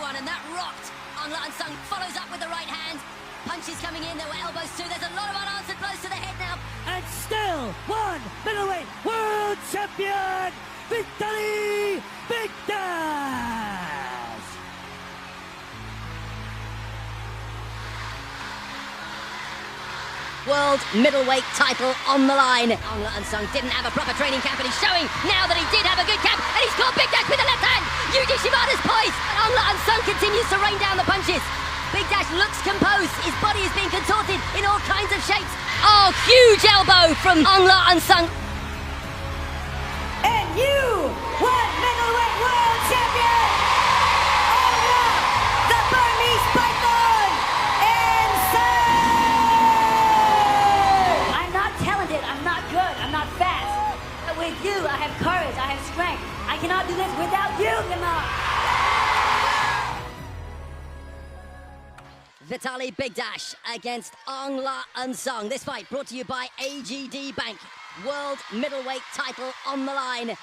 one, and that rocked. Aung Sung follows up with the right hand. Punches coming in, there were elbows too. There's a lot of unanswered blows to the head now. And still, one middleweight world champion, Vitaly Bigdash! World middleweight title on the line. Aung Sung didn't have a proper training camp, and he's showing now that he did have a good camp, and he's caught Bigdash with the left hand. Yuji Shibata's poised, and Aung Sung continues to rain down the punches. Bigdash looks composed. His body is being contorted in all kinds of shapes. Oh, huge elbow from Aung Sung. And you, one middleweight world champion, Aung, the Burmese Python, and Sung! I'm not talented, I'm not good, I'm not fast. But with you, I have courage, I have strength. I cannot do this without you, Yama. Vitaly Bigdash against Aung Sung. This fight brought to you by AGD Bank. World middleweight title on the line.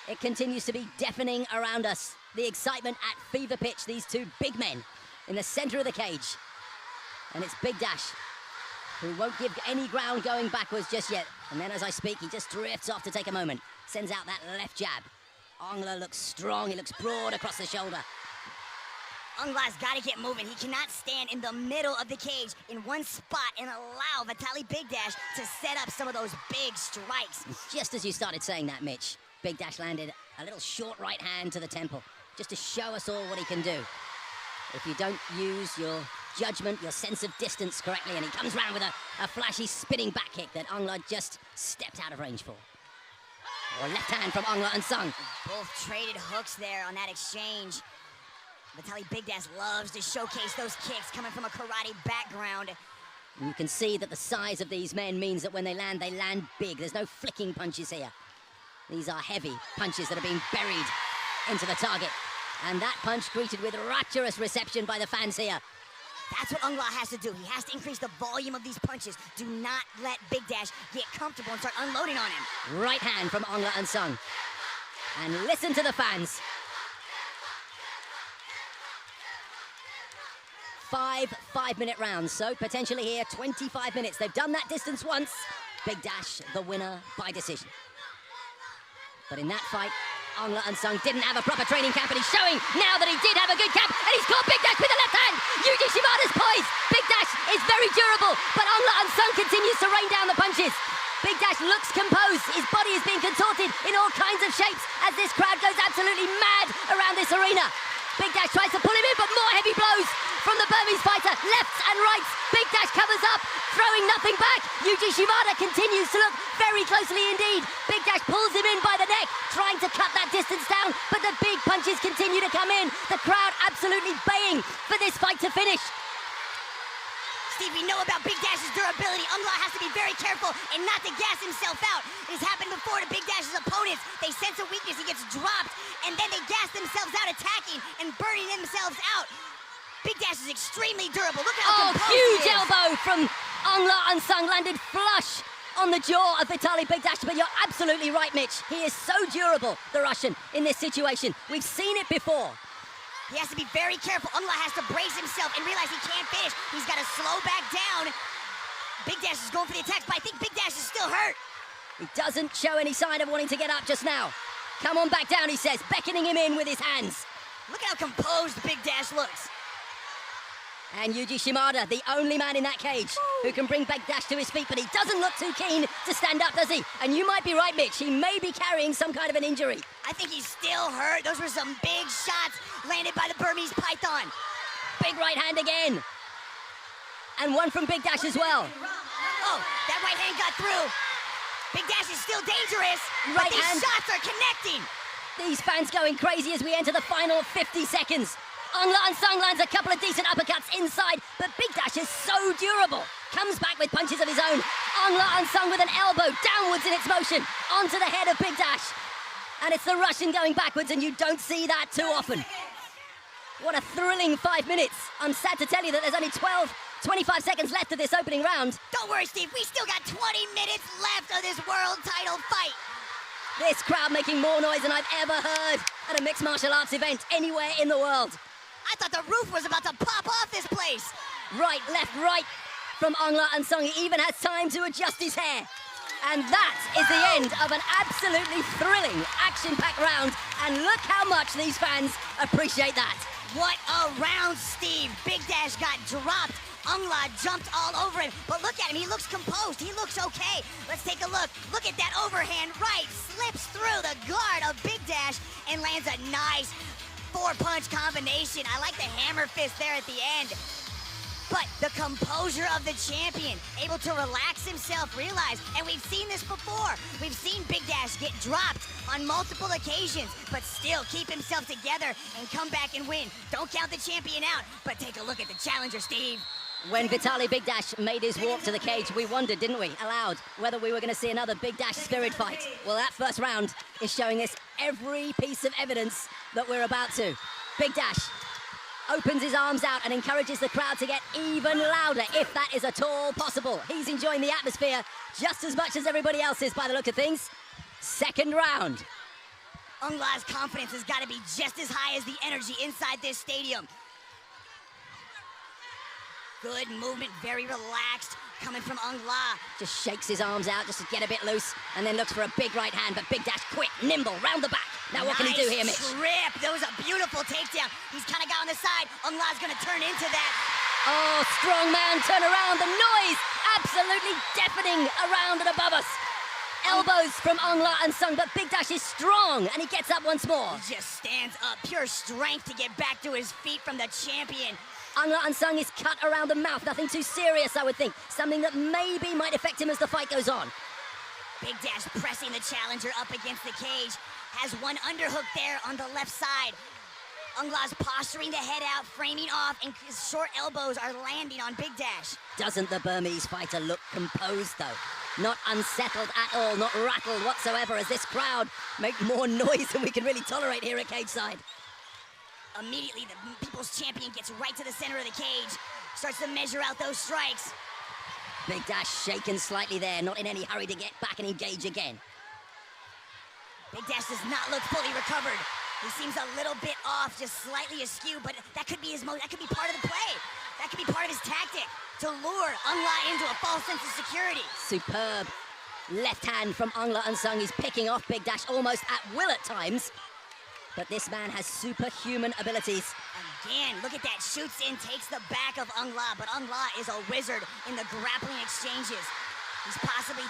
It continues to be deafening around us. The excitement at fever pitch. These two big men in the center of the cage. And it's Bigdash who won't give any ground going backwards just yet. And then as I speak, he just drifts off to take a moment. Sends out that left jab. Aung looks strong. He looks broad across the shoulder. Aung's got to get moving. He cannot stand in the middle of the cage in one spot and allow Vitaly Bigdash to set up some of those big strikes. Just as you started saying that, Mitch, Bigdash landed a little short right hand to the temple, just to show us all what he can do. If you don't use your judgment, your sense of distance correctly, and he comes round with a flashy spinning back kick that Aung just stepped out of range for. Or left hand from Aung Sung. Both traded hooks there on that exchange. Vitaly Bigdash loves to showcase those kicks coming from a karate background. And you can see that the size of these men means that when they land big. There's no flicking punches here. These are heavy punches that are being buried into the target. And that punch greeted with rapturous reception by the fans here. That's what Aung has to do. He has to increase the volume of these punches. Do not let Bigdash get comfortable and start unloading on him. Right hand from Aung Sung. And listen to the fans. 5 5-minute rounds, so potentially here 25 minutes. They've done that distance once. Bigdash, the winner by decision. But in that fight, Aung Sung didn't have a proper training camp, and he's showing now that he did have a good camp, and he's caught Bigdash with the left hand. Yuji Shibata's poised. Bigdash is very durable, but Aung Sung continues to rain down the punches. Bigdash looks composed. His body is being contorted in all kinds of shapes as this crowd goes absolutely mad around this arena. Bigdash tries to pull him in, but more heavy blows from the Burmese fighter, lefts and rights. Bigdash covers up, throwing nothing back. Yuji Shibata continues to look very closely indeed. Bigdash pulls him in by the neck, trying to cut that distance down, but the big punches continue to come in. The crowd absolutely baying for this fight to finish. Steve, we know about Bigdash's durability. Aung has to be very careful and not to gas himself out. It has happened before to Bigdash's opponents. They sense a weakness, he gets dropped, and then they gas themselves out attacking and burning themselves out. Bigdash is extremely durable. Look at how composed huge he is. Elbow from Aung Sung landed flush on the jaw of Vitaly Bigdash, but you're absolutely right, Mitch. He is so durable, the Russian, in this situation. We've seen it before. He has to be very careful. Aung has to brace himself and realize he can't finish. He's got to slow back down. Bigdash is going for the attacks, but I think Bigdash is still hurt. He doesn't show any sign of wanting to get up just now. Come on back down, he says, beckoning him in with his hands. Look at how composed Bigdash looks. And Yuji Shimada, the only man in that cage who can bring Bigdash to his feet, but he doesn't look too keen to stand up, does he? And you might be right, Mitch. He may be carrying some kind of an injury. I think he's still hurt. Those were some big shots landed by the Burmese Python. Big right hand again. And one from Bigdash as well. Oh, that right hand got through. Bigdash is still dangerous, but these shots are connecting. These fans going crazy as we enter the final 50 seconds. Aung Sung lands a couple of decent uppercuts inside, but Bigdash is so durable. Comes back with punches of his own. Aung Sung with an elbow downwards in its motion onto the head of Bigdash. And it's the Russian going backwards, and you don't see that too often. What a thrilling 5 minutes. I'm sad to tell you that there's only 25 seconds left of this opening round. Don't worry, Steve. We still got 20 minutes left of this world title fight. This crowd making more noise than I've ever heard at a mixed martial arts event anywhere in the world. I thought the roof was about to pop off this place. Right, left, right from Aung Unsung. He even has time to adjust his hair. And that is the end of an absolutely thrilling, action-packed round. And look how much these fans appreciate that. What a round, Steve. Big Dash got dropped. Aung jumped all over him. But look at him, he looks composed. He looks okay. Let's take a look. Look at that overhand right. Slips through the guard of Big Dash and lands a nice 4-punch combination. I like the hammer fist there at the end. But the composure of the champion, able to relax himself, realize, and we've seen this before. We've seen Big Dash get dropped on multiple occasions, but still keep himself together and come back and win. Don't count the champion out, but take a look at the challenger, Steve. When Vitaly Big Dash made his walk to the cage, we wondered, didn't we, aloud, whether we were going to see another Big Dash spirit fight. Well, that first round is showing us every piece of evidence that we're about to. Big Dash opens his arms out and encourages the crowd to get even louder, if that is at all possible. He's enjoying the atmosphere just as much as everybody else is by the look of things. Second round. Aung La's confidence has got to be just as high as the energy inside this stadium. Good movement, very relaxed, coming from Aung La. Just shakes his arms out just to get a bit loose and then looks for a big right hand, but Big Dash quick, nimble, round the back. Now what can he do here, Mitch? Trip. That was a beautiful takedown. He's kind of got on the side. Aung La's going to turn into that. Oh, strong man, turn around. The noise absolutely deafening around and above us. Elbows from Aung La Unsung, but Big Dash is strong and he gets up once more. He just stands up, pure strength to get back to his feet from the champion. Aung La Unsung is cut around the mouth, nothing too serious, I would think. Something that maybe might affect him as the fight goes on. Big Dash pressing the challenger up against the cage. Has one underhook there on the left side. Aung La's posturing the head out, framing off, and his short elbows are landing on Big Dash. Doesn't the Burmese fighter look composed, though? Not unsettled at all, not rattled whatsoever, as this crowd make more noise than we can really tolerate here at cage side. Immediately, the People's Champion gets right to the center of the cage, starts to measure out those strikes. Big Dash shaken slightly there, not in any hurry to get back and engage again. Big Dash does not look fully recovered. He seems a little bit off, just slightly askew, but that could be that could be part of the play. That could be part of his tactic to lure Aung La into a false sense of security. Superb left hand from Aung La Unsung. He's picking off Big Dash almost at will at times. But this man has superhuman abilities. Again, look at that. Shoots in, takes the back of Aung La, but Aung La is a wizard in the grappling exchanges. He's possibly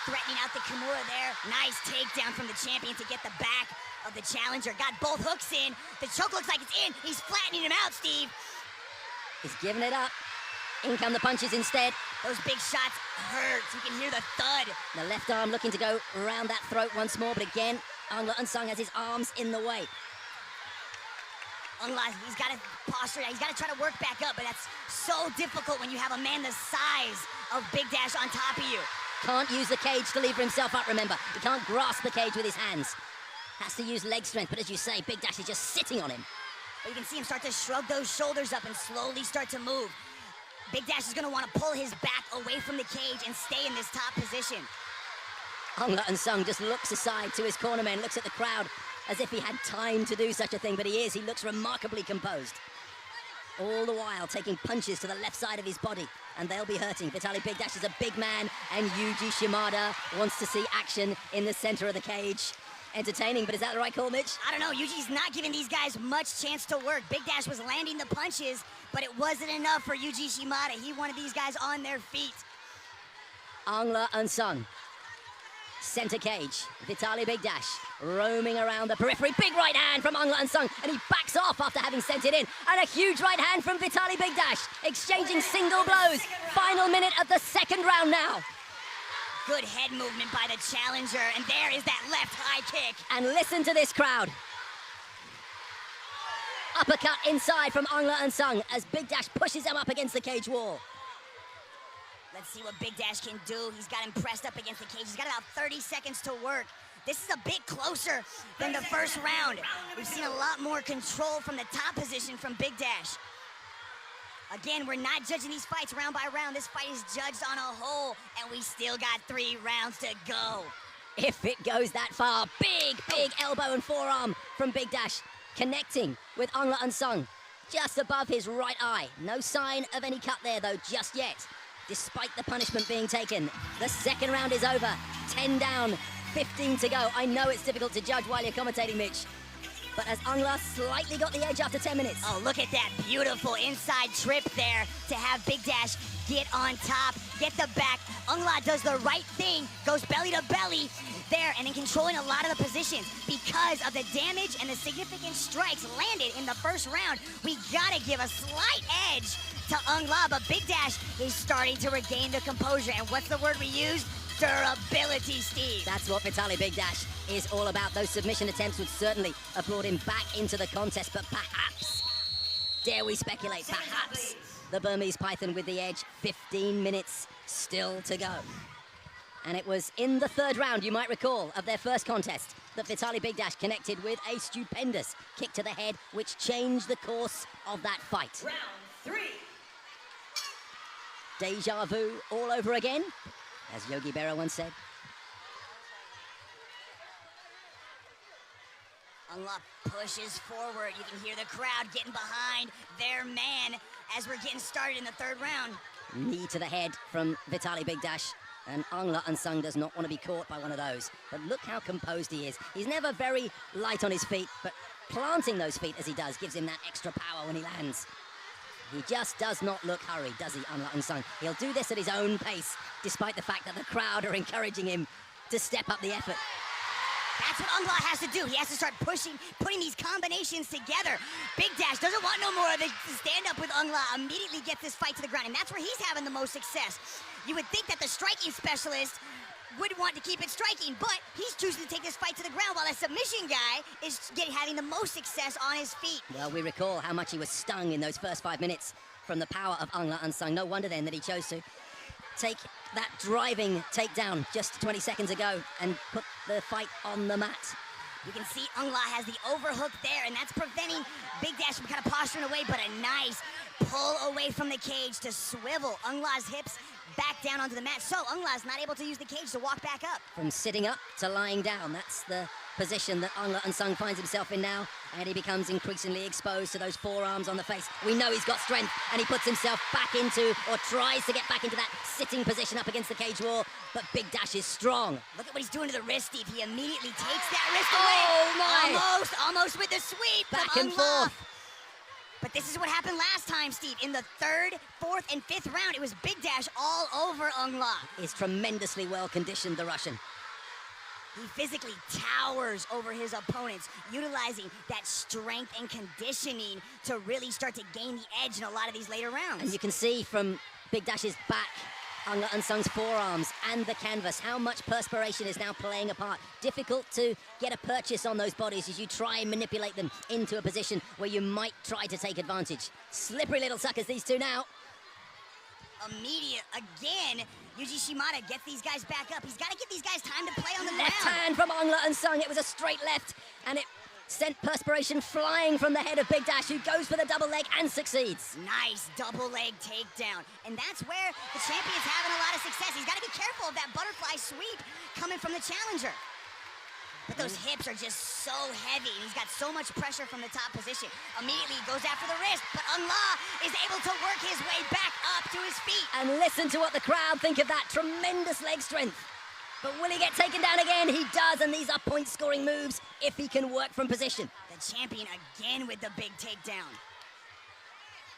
threatening out the Kimura there. Nice takedown from the champion to get the back of the challenger. Got both hooks in. The choke looks like it's in. He's flattening him out, Steve. He's giving it up. In come the punches instead. Those big shots hurt. You can hear the thud. The left arm looking to go around that throat once more, but again, Aung La Unsung has his arms in the way. Aung La, he's got to posture. He's got to try to work back up, but that's so difficult when you have a man the size of Big Dash on top of you. Can't use the cage to lever himself up, remember. He can't grasp the cage with his hands. Has to use leg strength, but as you say, Big Dash is just sitting on him. But you can see him start to shrug those shoulders up and slowly start to move. Big Dash is going to want to pull his back away from the cage and stay in this top position. Aung La Unsung just looks aside to his cornermen, looks at the crowd as if he had time to do such a thing, but he looks remarkably composed. All the while taking punches to the left side of his body, and they'll be hurting. Vitaly Big Dash is a big man, and Yuji Shimada wants to see action in the center of the cage. Entertaining, but is that the right call, Mitch? I don't know. Yuji's not giving these guys much chance to work. Big Dash was landing the punches, but it wasn't enough for Yuji Shimada. He wanted these guys on their feet. Aung La Unsung. Center cage. Vitaly Big Dash roaming around the periphery. Big right hand from Aung La Unsung, and he backs off after having sent it in. And a huge right hand from Vitaly Big Dash, exchanging single blows. Final minute of the second round now. Good head movement by the challenger, and there is that left high kick. And listen to this crowd. Uppercut inside from Aung La Unsung as Big Dash pushes him up against the cage wall. Let's see what Big Dash can do. He's got him pressed up against the cage. He's got about 30 seconds to work. This is a bit closer than the first round. We've seen a lot more control from the top position from Big Dash. Again, we're not judging these fights round by round. This fight is judged on a whole, and we still got 3 rounds to go. If it goes that far, big elbow and forearm from Big Dash, connecting with Aung La Unsung. just above his right eye. No sign of any cut there, though, just yet. Despite the punishment being taken, the second round is over. 10 down, 15 to go. I know it's difficult to judge while you're commentating, Mitch, but has Aung La slightly got the edge after 10 minutes? Oh, look at that beautiful inside trip there to have Big Dash get on top, get the back. Aung La does the right thing, goes belly to belly there, and in controlling a lot of the positions because of the damage and the significant strikes landed in the first round. We gotta give a slight edge to Aung La, but Big Dash is starting to regain the composure. And what's the word we used? Durability, Steve. That's what Vitaly Big Dash is all about. Those submission attempts would certainly have brought him back into the contest, but perhaps, dare we speculate, perhaps the Burmese Python with the edge. 15 minutes still to go. And it was in the third round, you might recall, of their first contest that Vitaly Big Dash connected with a stupendous kick to the head, which changed the course of that fight. Round 3. Deja vu all over again, as Yogi Berra once said. Aung La pushes forward. You can hear the crowd getting behind their man as we're getting started in the third round. Knee to the head from Vitaly Big Dash. And Aung La does not want to be caught by one of those. But look how composed he is. He's never very light on his feet, but planting those feet as he does gives him that extra power when he lands. He just does not look hurried, does he, Aung La? He'll do this at his own pace, despite the fact that the crowd are encouraging him to step up the effort. That's what Aung La has to do. He has to start pushing, putting these combinations together. Big Dash doesn't want no more of it. To stand up with Aung La, immediately get this fight to the ground, and that's where he's having the most success. You would think that the striking specialist would want to keep it striking, but he's choosing to take this fight to the ground while the submission guy is having the most success on his feet. Well, we recall how much he was stung in those first 5 minutes from the power of Aung La. No wonder then that he chose to take that driving takedown just 20 seconds ago and put the fight on the mat. You can see Aung La has the overhook there, and that's preventing Big Dash from kind of posturing away, but a nice pull away from the cage to swivel Aung La's hips back down onto the mat. So Aung La's not able to use the cage to walk back up. From sitting up to lying down, that's the position that Aung La finds himself in now, and he becomes increasingly exposed to those forearms on the face. We know he's got strength, and he puts himself back into, or tries to get back into that sitting position up against the cage wall, but Big Dash is strong. Look at what he's doing to the wrist, Steve. He immediately takes that wrist away. Oh, my! Almost with the sweep. Back and forth. But this is what happened last time, Steve. In the third, fourth, and fifth round, it was Big Dash all over Aung La. He's tremendously well conditioned, the Russian. He physically towers over his opponents, utilizing that strength and conditioning to really start to gain the edge in a lot of these later rounds. And you can see from Big Dash's back, Aung La forearms and the canvas, how much perspiration is now playing a part. Difficult to get a purchase on those bodies as you try and manipulate them into a position where you might try to take advantage. Slippery little suckers, these two now. Immediate, again, Yuji Shimada gets these guys back up. He's got to give these guys time to play on the Left ground. hand from Aung La. It was a straight left, and it sent perspiration flying from the head of Big Dash, who goes for the double leg and succeeds. Nice double leg takedown. And that's where the champion's having a lot of success. He's got to be careful of that butterfly sweep coming from the challenger. But those hips are just so heavy, and he's got so much pressure from the top position. Immediately he goes after the wrist, but Aung La is able to work his way back up to his feet. And listen to what the crowd think of that tremendous leg strength. But will he get taken down again? He does, and these are point-scoring moves if he can work from position. The champion again with the big takedown.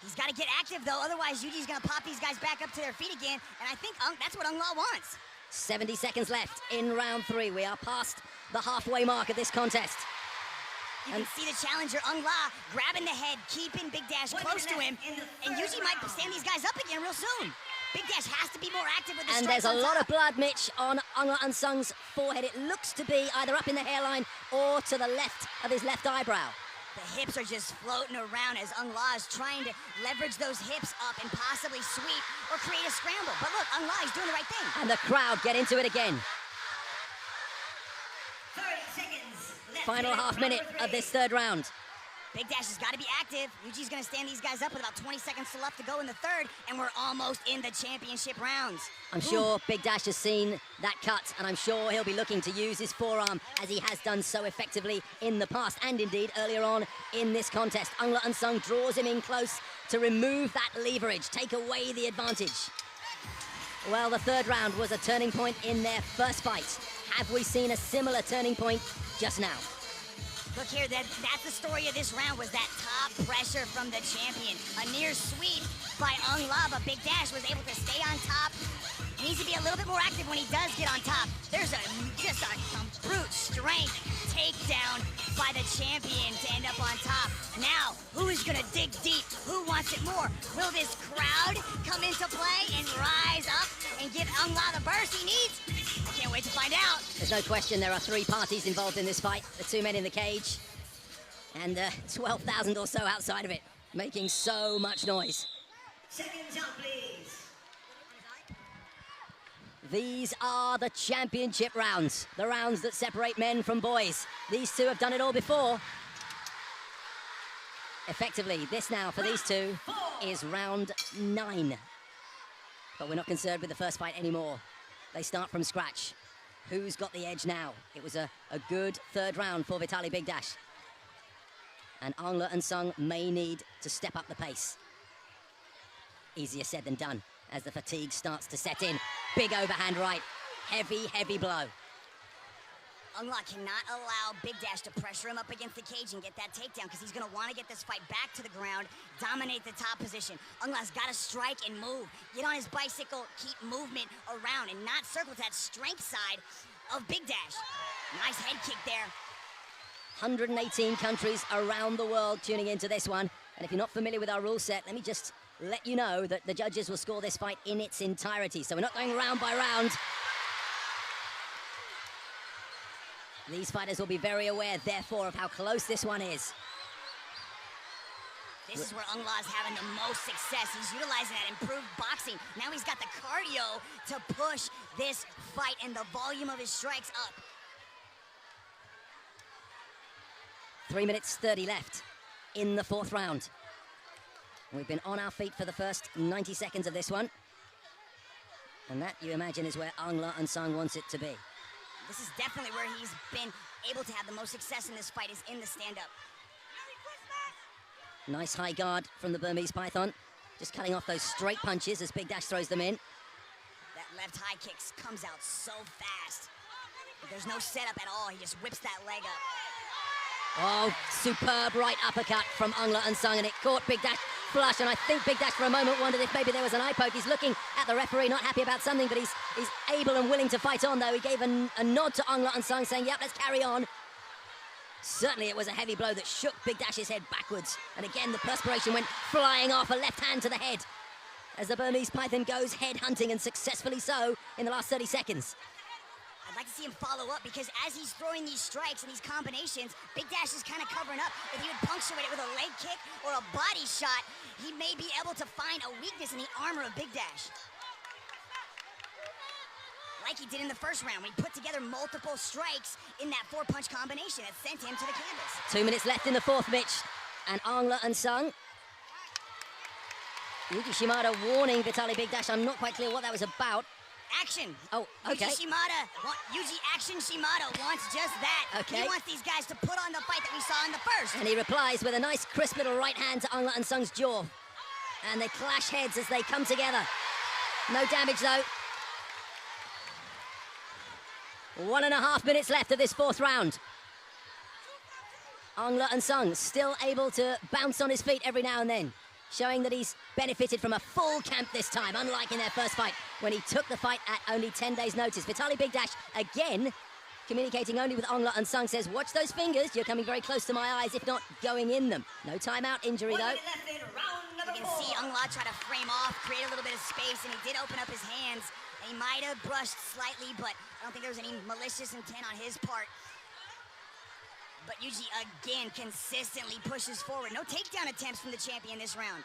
He's got to get active, though, otherwise Yuji's going to pop these guys back up to their feet again, and I think that's what Aung La wants. 70 seconds left in round 3. We are past the halfway mark of this contest. You can see the challenger, Aung La, grabbing the head, keeping Big Dash close to him, and Yuji might stand these guys up again real soon. Big Dash has to be more active with the and strikes. There's a lot of blood, Mitch, on Aung La forehead. It looks to be either up in the hairline or to the left of his left eyebrow. The hips are just floating around as Aung La is trying to leverage those hips up and possibly sweep or create a scramble. But look, Aung La, he's doing the right thing. And the crowd get into it again. 30 seconds left. Final half minute of this third round. Big Dash has got to be active. Yuji's going to stand these guys up with about 20 seconds left to go in the third, and we're almost in the championship rounds. I'm sure Big Dash has seen that cut, and I'm sure he'll be looking to use his forearm as he has done so effectively in the past, and indeed earlier on in this contest. Aung La Sung draws him in close to remove that leverage, take away the advantage. Well, the third round was a turning point in their first fight. Have we seen a similar turning point just now? Look here, that's the story of this round, was that top pressure from the champion. A near sweep by Aung La, but Big Dash was able to stay on top. He needs to be a little bit more active when he does get on top. There's just a brute strength takedown by the champion to end up on top. Now, who is gonna dig deep? Who wants it more? Will this crowd come into play and rise up and give Aung La the burst he needs? I can't wait to find out. There's no question there are three parties involved in this fight. The two men in the cage and 12,000 or so outside of it, making so much noise. Seconds out, please. These are the championship rounds, the rounds that separate men from boys. These two have done it all before. Effectively, this now for these two is round 9. But we're not concerned with the first fight anymore. They start from scratch. Who's got the edge now? It was a good third round for Vitaly Big Dash. And Aung La Sung may need to step up the pace. Easier said than done as the fatigue starts to set in. Big overhand right. Heavy, heavy blow. Aung La cannot allow Big Dash to pressure him up against the cage and get that takedown, because he's going to want to get this fight back to the ground, dominate the top position. Aung La's got to strike and move. Get on his bicycle, keep movement around, and not circle to that strength side of Big Dash. Nice head kick there. 118 countries around the world tuning into this one. And if you're not familiar with our rule set, let me just let you know that the judges will score this fight in its entirety. So we're not going round by round. These fighters will be very aware, therefore, of how close this one is. This is where Aung La's having the most success. He's utilizing that improved boxing. Now he's got the cardio to push this fight and the volume of his strikes up. 3 minutes 30 left in the fourth round. We've been on our feet for the first 90 seconds of this one. And that, you imagine, is where Aung La Sung wants it to be. This is definitely where he's been able to have the most success in this fight, is in the stand-up. Nice high guard from the Burmese Python. Just cutting off those straight punches as Big Dash throws them in. That left high kick comes out so fast. There's no setup at all. He just whips that leg up. Oh, superb right uppercut from Aung La Sung, and it caught Big Dash flush, and I think Big Dash for a moment wondered if maybe there was an eye poke. He's looking at the referee, not happy about something, but he's able and willing to fight on, though. He gave a nod to Aung La Sung, saying, yep, let's carry on. Certainly it was a heavy blow that shook Big Dash's head backwards, and again the perspiration went flying off, a left hand to the head, as the Burmese Python goes head hunting, and successfully so in the last 30 seconds. I'd like to see him follow up, because as he's throwing these strikes and these combinations, Big Dash is kind of covering up. If he would punctuate it with a leg kick or a body shot, he may be able to find a weakness in the armor of Big Dash. Like he did in the first round, when he put together multiple strikes in that 4-punch combination that sent him to the canvas. 2 minutes left in the fourth, Mitch. And Aung La Sung. Yuji Shimada warning Vitaly Big Dash. I'm not quite clear what that was about. Action. Oh, okay. Yuji Action Shimada wants just that. Okay. He wants these guys to put on the fight that we saw in the first. And he replies with a nice crisp little right hand to Aung La Sung's jaw. And they clash heads as they come together. No damage though. 1.5 minutes left of this fourth round. Aung La Sung still able to bounce on his feet every now and then, showing that he's benefited from a full camp this time, unlike in their first fight, when he took the fight at only 10 days' notice. Vitaly Big Dash, again, communicating only with Aung La Sung, says, watch those fingers, you're coming very close to my eyes, if not going in them. No timeout injury, though. You can see Aung La try to frame off, create a little bit of space, and he did open up his hands. And he might have brushed slightly, but I don't think there was any malicious intent on his part. But Yuji, again, consistently pushes forward. No takedown attempts from the champion this round.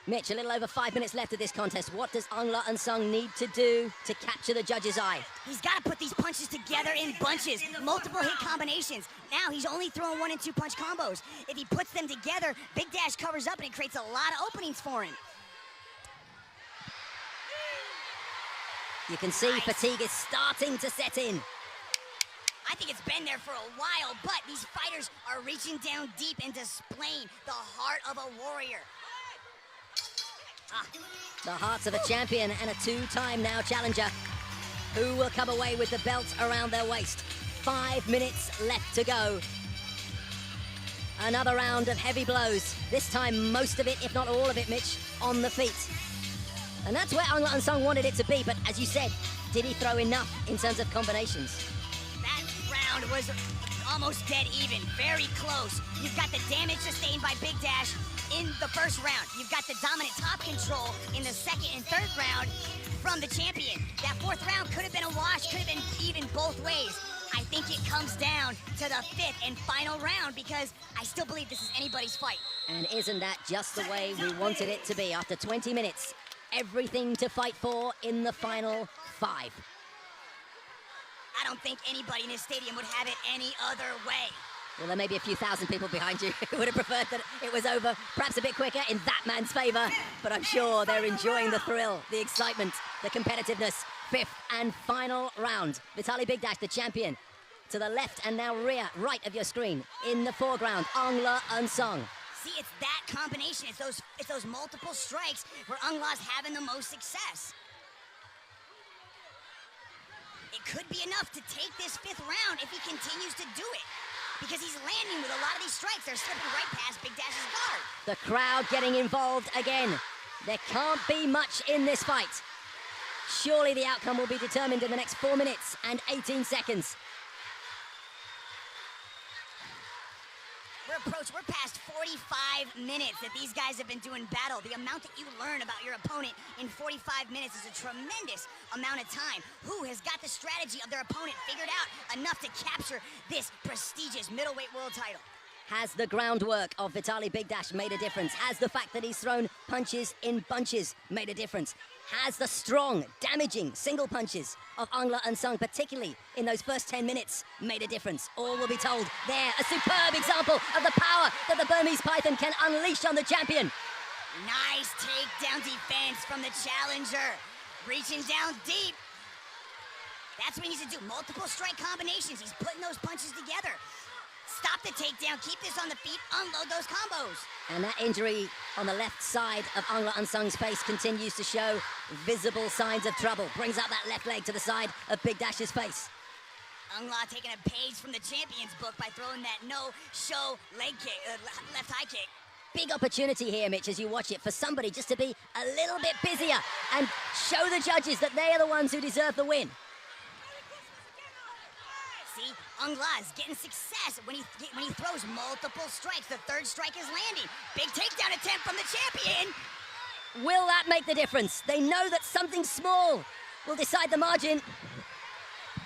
Mitch, a little over 5 minutes left of this contest. What does Aung Sung need to do to capture the judge's eye? He's got to put these punches together in bunches, multiple hit combinations. Now he's only throwing 1 and 2 punch combos. If he puts them together, Big Dash covers up and it creates a lot of openings for him. You can see fatigue is starting to set in. I think it's been there for a while, but these fighters are reaching down deep and displaying the heart of a warrior. The hearts of a champion and a 2-time now challenger. Who will come away with the belt around their waist? 5 minutes left to go. Another round of heavy blows. This time, most of it, if not all of it, Mitch, on the feet. And that's where Aung Sung wanted it to be, but as you said, did he throw enough in terms of combinations? That round was almost dead even, very close. You've got the damage sustained by Big Dash in the first round. You've got the dominant top control in the second and third round from the champion. That fourth round could have been a wash, could have been even both ways. I think it comes down to the fifth and final round because I still believe this is anybody's fight. And isn't that just the way we wanted it to be? After 20 minutes, everything to fight for in the final 5. I don't think anybody in this stadium would have it any other way. Well, there may be a few thousand people behind you who would have preferred that it was over perhaps a bit quicker in that man's favor, but I'm sure they're enjoying the thrill, the excitement, the competitiveness. 5th and final round. Vitaly Big Dash, the champion, to the left and now right of your screen. In the foreground, Aung Sung. See, it's that combination. It's those multiple strikes where Aung La's having the most success. It could be enough to take this 5th round if he continues to do it. Because he's landing with a lot of these strikes. They're slipping right past Big Dash's guard. The crowd getting involved again. There can't be much in this fight. Surely the outcome will be determined in the next 4 minutes and 18 seconds. We're past 45 minutes that these guys have been doing battle. The amount that you learn about your opponent in 45 minutes is a tremendous amount of time. Who has got the strategy of their opponent figured out enough to capture this prestigious middleweight world title? Has the groundwork of Vitaly Big Dash made a difference? Has the fact that he's thrown punches in bunches made a difference? Has the strong, damaging single punches of Aung Sung, particularly in those first 10 minutes, made a difference? All will be told there. A superb example of the power that the Burmese Python can unleash on the champion. Nice takedown defense from the challenger. Reaching down deep. That's what he needs to do. Multiple strike combinations. He's putting those punches together. Stop the takedown, keep this on the feet, unload those combos. And that injury on the left side of Aung Sung's face continues to show visible signs of trouble. Brings out that left leg to the side of Big Dash's face. Aung La taking a page from the champion's book by throwing that no-show leg kick, left high kick. Big opportunity here, Mitch, as you watch it, for somebody just to be a little bit busier and show the judges that they are the ones who deserve the win. See, Aung La is getting success when he throws multiple strikes. The third strike is landing. Big takedown attempt from the champion. Will that make the difference? They know that something small will decide the margin.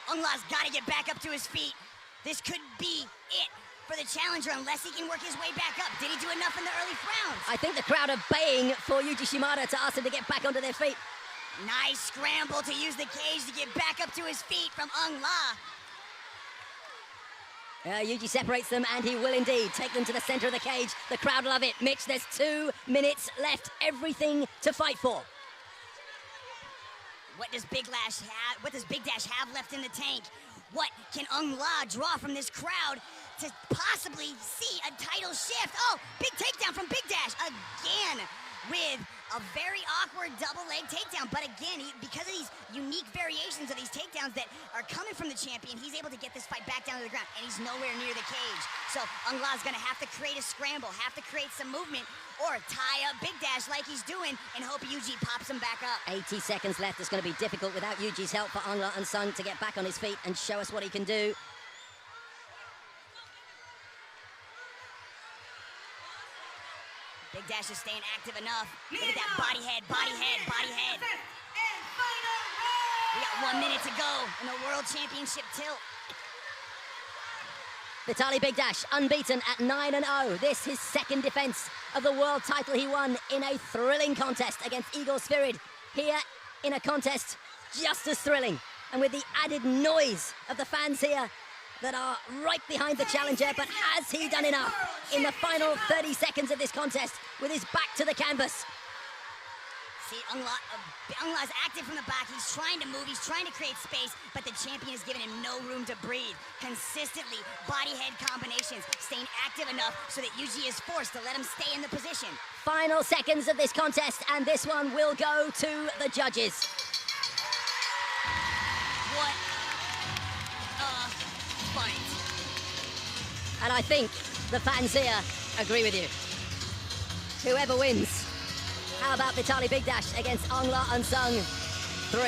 Aung La's got to get back up to his feet. This could be it for the challenger unless he can work his way back up. Did he do enough in the early rounds? I think the crowd are baying for Yuji Shimada to ask him to get back onto their feet. Nice scramble to use the cage to get back up to his feet from Aung La. Yuji separates them, and he will indeed take them to the center of the cage. The crowd love it. Mitch, there's 2 minutes left. Everything to fight for. What does Big Dash have left in the tank? What can Aung La draw from this crowd to possibly see a title shift? Oh, big takedown from Big Dash again with a very awkward double leg takedown. But again, because of these unique variations of these takedowns that are coming from the champion, he's able to get this fight back down to the ground, and he's nowhere near the cage. So Aung La's gonna have to create a scramble, have to create some movement, or tie up Big Dash like he's doing and hope Yuji pops him back up. 80 seconds left. It's gonna be difficult without Yuji's help for Aung Sung to get back on his feet and show us what he can do. Big Dash is staying active enough. Look at that body head, body head, body head. We got 1 minute to go in the World Championship tilt. Vitaly Bigdash, unbeaten at 9-0. This his second defense of the world title he won in a thrilling contest against Igor Svirid. Here in a contest just as thrilling, and with the added noise of the fans here that are right behind the challenger. But has he done enough in the final 30 seconds of this contest with his back to the canvas? See, Aung is active from the back. He's trying to move, he's trying to create space, but the champion has given him no room to breathe. Consistently, body-head combinations, staying active enough so that Yuji is forced to let him stay in the position. Final seconds of this contest, and this one will go to the judges. What a fight. And I think the fans here agree with you. Whoever wins, how about Vitaly Bigdash against Aung Unsung 3?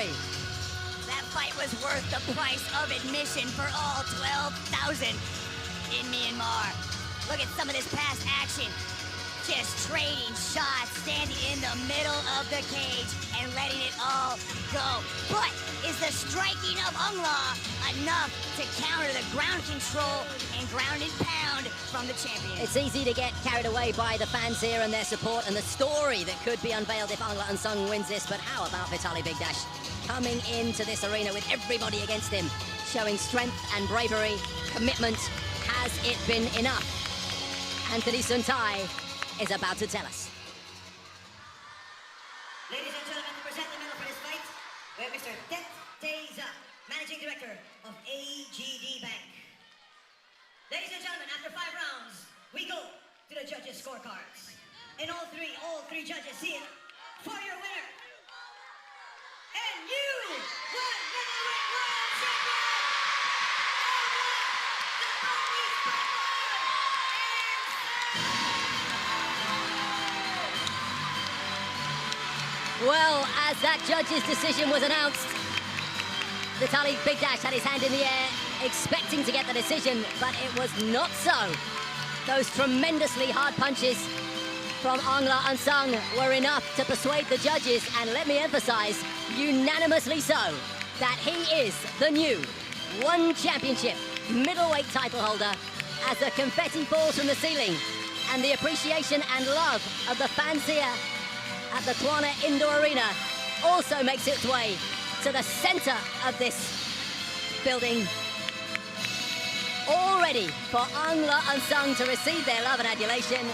That fight was worth the price of admission for all 12,000 in Myanmar. Look at some of this past action. Just trading shots, standing in the middle of the cage and letting it all go. But is the striking of Aung enough to counter the ground control and ground and pound from the champion? It's easy to get carried away by the fans here and their support and the story that could be unveiled if Aung Unsung wins this. But how about Vitaly Bigdash coming into this arena with everybody against him, showing strength and bravery, commitment? Has it been enough? Anthony Suntai is about to tell us. Ladies and gentlemen, to present the medal for this fight, we have Mr. Tet Teza, Managing Director of AGD Bank. Ladies and gentlemen, after 5 rounds, we go to the judges' scorecards. And all three judges see it for your winner. And you won middleweight world champion, Well, as that judge's decision was announced, Vitaly Bigdash had his hand in the air, expecting to get the decision, but it was not so. Those tremendously hard punches from Aung Unsung were enough to persuade the judges, and let me emphasize, unanimously so, that he is the new One Championship middleweight title holder as the confetti falls from the ceiling and the appreciation and love of the fans here at the Twana Indoor Arena also makes its way to the center of this building, all ready for Aung Unsung to receive their love and adulation.